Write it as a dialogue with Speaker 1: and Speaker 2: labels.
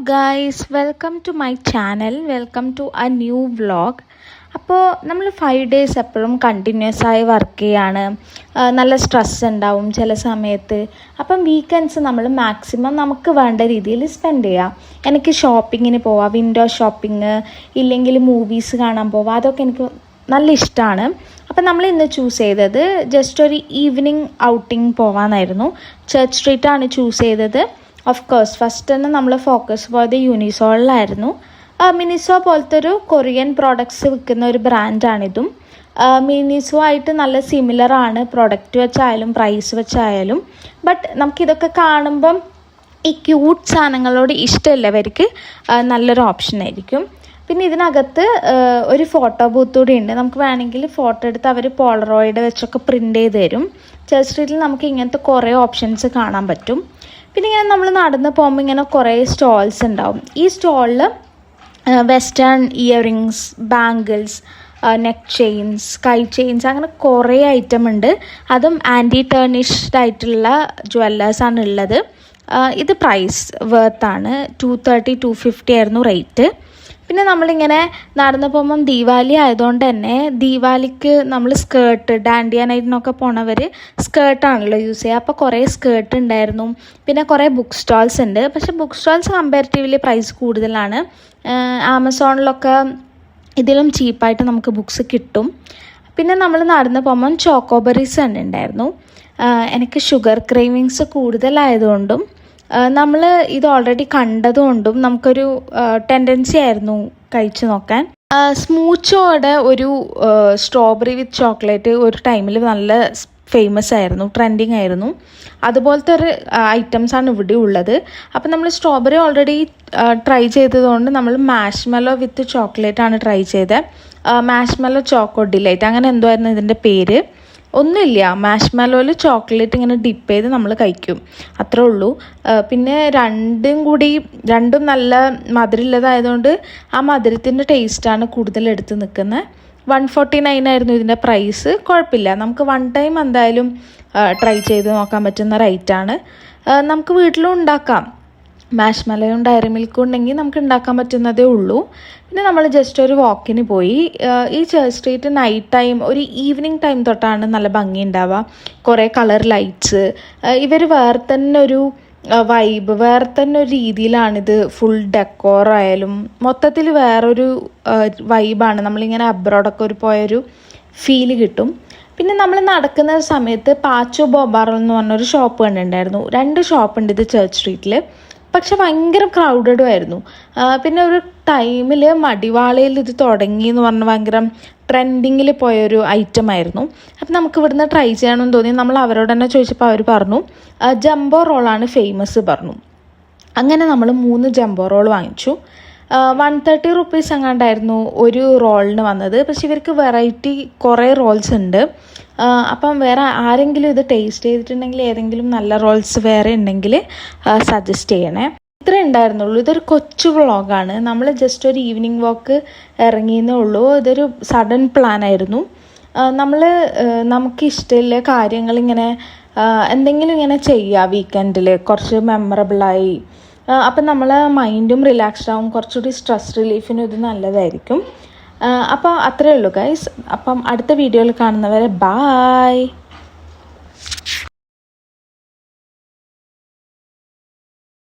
Speaker 1: Guys, welcome to my channel. Welcome to a new vlog. അപ്പോൾ നമ്മൾ 5 days എപ്പോഴും continuous ആയി വർക്ക് ചെയ്യാണ്. നല്ല സ്ട്രെസ് ഉണ്ടാവും ചില സമയത്ത്. അപ്പം വീക്കെൻഡ്സ് നമ്മൾ മാക്സിമം നമുക്ക് വേണ്ട രീതിയിൽ സ്പെൻഡ് ചെയ്യാം. എനിക്ക് ഷോപ്പിങ്ങിന് പോവാം, വിൻഡോ ഷോപ്പിംഗ്, ഇല്ലെങ്കിൽ മൂവീസ് കാണാൻ പോവാം. അതൊക്കെ എനിക്ക് നല്ല ഇഷ്ടമാണ്. അപ്പം നമ്മൾ ഇന്ന് ചൂസ് ചെയ്തത് ജസ്റ്റ് ഒരു ഈവനിങ് ഔട്ടിങ് പോകാനായിരുന്നു. ചർച്ച് സ്ട്രീറ്റാണ് ചൂസ് ചെയ്തത്. ഓഫ് കോഴ്സ് ഫസ്റ്റ് തന്നെ നമ്മൾ ഫോക്കസ് പോയത് യൂണിസോളിലായിരുന്നു. മിനിസോ പോലത്തെ ഒരു കൊറിയൻ പ്രോഡക്ട്സ് വിൽക്കുന്ന ഒരു ബ്രാൻഡാണിതും. മിനിസോ ആയിട്ട് നല്ല സിമിലർ ആണ്, പ്രൊഡക്റ്റ് വെച്ചായാലും പ്രൈസ് വെച്ചായാലും. ബട്ട് നമുക്കിതൊക്കെ കാണുമ്പം ഈ ക്യൂട്ട് സാധനങ്ങളോട് ഇഷ്ടമുള്ളവർക്ക് നല്ലൊരു ഓപ്ഷനായിരിക്കും. പിന്നെ ഇതിനകത്ത് ഒരു ഫോട്ടോ ബൂത്ത് കൂടി ഉണ്ട്. നമുക്ക് വേണമെങ്കിൽ ഫോട്ടോ എടുത്ത് അവർ പോളറോയിഡ് വെച്ചൊക്കെ പ്രിൻ്റ് ചെയ്ത് തരും. ചർച്ച് സ്ട്രീറ്റിൽ നമുക്ക് ഇങ്ങനത്തെ കുറേ ഓപ്ഷൻസ് കാണാൻ പറ്റും. പിന്നെ ഇങ്ങനെ നമ്മൾ നടന്ന് പോകുമ്പോൾ ഇങ്ങനെ കുറേ സ്റ്റോൾസ് ഉണ്ടാവും. ഈ സ്റ്റോളിൽ western earrings, bangles, neck chains, കൈ ചെയിൻസ്, അങ്ങനെ കുറേ ഐറ്റം ഉണ്ട്. അതും ആൻറ്റി ടേർണിഷ്ഡ് ആയിട്ടുള്ള ജ്വല്ലേഴ്സാണ് ഉള്ളത്. ഇത് പ്രൈസ് വേർത്താണ്. 230, 250 ആയിരുന്നു റേറ്റ്. പിന്നെ നമ്മളിങ്ങനെ നടന്നു പോകുമ്പം ദീപാവലി ആയതുകൊണ്ട് തന്നെ ദീപാവലിക്ക് നമ്മൾ സ്കേർട്ട്, ഡാൻഡിയ നൈറ്റിനൊക്കെ പോണവർ സ്കേർട്ടാണല്ലോ യൂസ് ചെയ്യുക. അപ്പോൾ കുറേ സ്കേർട്ട് ഉണ്ടായിരുന്നു. പിന്നെ കുറേ ബുക്ക് സ്റ്റോൾസ് ഉണ്ട്. പക്ഷേ ബുക്ക് സ്റ്റോൾസ് കമ്പാരിറ്റീവ്ലി പ്രൈസ് കൂടുതലാണ്. ആമസോണിലൊക്കെ ഇതിലും ചീപ്പായിട്ട് നമുക്ക് ബുക്സ് കിട്ടും. പിന്നെ നമ്മൾ നടന്നു പോകുമ്പം ചോക്കോബെറീസ് തന്നെ ഉണ്ടായിരുന്നു. എനിക്ക് ഷുഗർ ക്രേവിങ്സ് കൂടുതലായതുകൊണ്ടും നമ്മൾ ഇത് ഓൾറെഡി കണ്ടതുകൊണ്ടും നമുക്കൊരു ടെൻഡൻസി ആയിരുന്നു കഴിച്ചു നോക്കാൻ. സ്മൂച്ചോടെ ഒരു സ്ട്രോബെറി വിത്ത് ചോക്ലേറ്റ് ഒരു ടൈമിൽ നല്ല ഫേമസ് ആയിരുന്നു, ട്രെൻഡിങ് ആയിരുന്നു. അതുപോലത്തെ ഒരു ഐറ്റംസാണ് ഇവിടെ ഉള്ളത്. അപ്പം നമ്മൾ സ്ട്രോബെറി ഓൾറെഡി ട്രൈ ചെയ്തതുകൊണ്ട് നമ്മൾ മാഷ്മെല്ലോ വിത്ത് ചോക്ലേറ്റ് ആണ് ട്രൈ ചെയ്തത്. മാഷ്മെല്ലോ ചോക്കോ ഡിലൈറ്റ് അങ്ങനെ എന്തോ ആയിരുന്നു ഇതിൻ്റെ പേര്. ഒന്നുമില്ല, മാഷ്മെല്ലോയിൽ ചോക്ലേറ്റ് ഇങ്ങനെ ഡിപ്പ് ചെയ്ത് നമ്മൾ കഴിക്കും, അത്രേ ഉള്ളൂ. പിന്നെ രണ്ടും നല്ല മധുരമുള്ളതായതുകൊണ്ട് ആ മധുരത്തിൻ്റെ ടേസ്റ്റാണ് കൂടുതൽ എടുത്ത് നിൽക്കുന്നത്. 149 ആയിരുന്നു ഇതിൻ്റെ പ്രൈസ്. കുഴപ്പമില്ല, നമുക്ക് വൺ ടൈം എന്തായാലും ട്രൈ ചെയ്ത് നോക്കാൻ പറ്റുന്ന റേറ്റാണ്. നമുക്ക് വീട്ടിലും ഉണ്ടാക്കാം. മാഷ്മെല്ലോയും ഡയറി മിൽക്കും ഉണ്ടെങ്കിൽ നമുക്ക് ഉണ്ടാക്കാൻ പറ്റുന്നതേ ഉള്ളൂ. പിന്നെ നമ്മൾ ജസ്റ്റ് ഒരു വാക്കിന് പോയി. ഈ ചർച്ച് സ്ട്രീറ്റ് നൈറ്റ് ടൈം, ഒരു ഈവനിങ് ടൈം തൊട്ടാണ് നല്ല ഭംഗി ഉണ്ടാവുക. കുറേ കളർ ലൈറ്റ്സ്, ഇവർ വേറെ തന്നെ ഒരു വൈബ്, വേറെ തന്നെ ഒരു രീതിയിലാണിത് ഫുൾ ഡെക്കോറായാലും മൊത്തത്തിൽ വേറൊരു വൈബാണ്. നമ്മളിങ്ങനെ അബ്രോഡൊക്കെ പോയൊരു ഫീല് കിട്ടും. പിന്നെ നമ്മൾ നടക്കുന്ന സമയത്ത് പാച്ചോ ബോബാറോ എന്ന് പറഞ്ഞൊരു ഷോപ്പ് കണ്ടിട്ടുണ്ടായിരുന്നു. 2 ഷോപ്പുണ്ട് ഇത് ചർച്ച് സ്ട്രീറ്റിൽ. പക്ഷെ ഭയങ്കര ക്രൗഡഡും ആയിരുന്നു. പിന്നെ ഒരു ടൈമിൽ മടിവാളയിൽ ഇത് തുടങ്ങി എന്ന് പറഞ്ഞ് ഭയങ്കര ട്രെൻഡിങ്ങിൽ പോയൊരു ഐറ്റം ആയിരുന്നു. അപ്പം നമുക്ക് ഇവിടുന്ന് ട്രൈ ചെയ്യണമെന്ന് തോന്നി. നമ്മൾ അവരോട് തന്നെ ചോദിച്ചപ്പോൾ അവർ പറഞ്ഞു ജംബോ റോളാണ് ഫേമസ് പറഞ്ഞു. അങ്ങനെ നമ്മൾ 3 ജംബോ റോൾ വാങ്ങിച്ചു. 130 റുപ്പീസ് എങ്ങാണ്ടായിരുന്നു ഒരു റോളിന് വന്നത്. പക്ഷെ ഇവർക്ക് വെറൈറ്റി കുറേ റോൾസ് ഉണ്ട്. അപ്പം വേറെ ആരെങ്കിലും ഇത് ടേസ്റ്റ് ചെയ്തിട്ടുണ്ടെങ്കിൽ ഏതെങ്കിലും നല്ല റോൾസ് വേറെ ഉണ്ടെങ്കിൽ സജസ്റ്റ് ചെയ്യണേ. ഇത്രേ ഉണ്ടായിരുന്നുള്ളൂ. ഇതൊരു കൊച്ചു വ്ളോഗാണ്. നമ്മൾ ജസ്റ്റ് ഒരു ഈവനിങ് വാക്ക് ഇറങ്ങിയെന്നേ ഉള്ളൂ. ഇതൊരു സഡൻ പ്ലാൻ ആയിരുന്നു. നമുക്ക് ഇഷ്ടമുള്ള കാര്യങ്ങളിങ്ങനെ എന്തെങ്കിലും ഇങ്ങനെ ചെയ്യുക വീക്കെൻഡിൽ, കുറച്ച് മെമ്മറബിളായി. അപ്പം നമ്മളെ മൈൻഡും റിലാക്സ്ഡ് ആവും. കുറച്ചുകൂടി സ്ട്രെസ് റിലീഫിനും ഇത് നല്ലതായിരിക്കും. അപ്പോൾ അത്രയേ ഉള്ളൂ ഗൈസ്. അപ്പം അടുത്ത വീഡിയോയിൽ കാണുന്നവരെ ബായ്.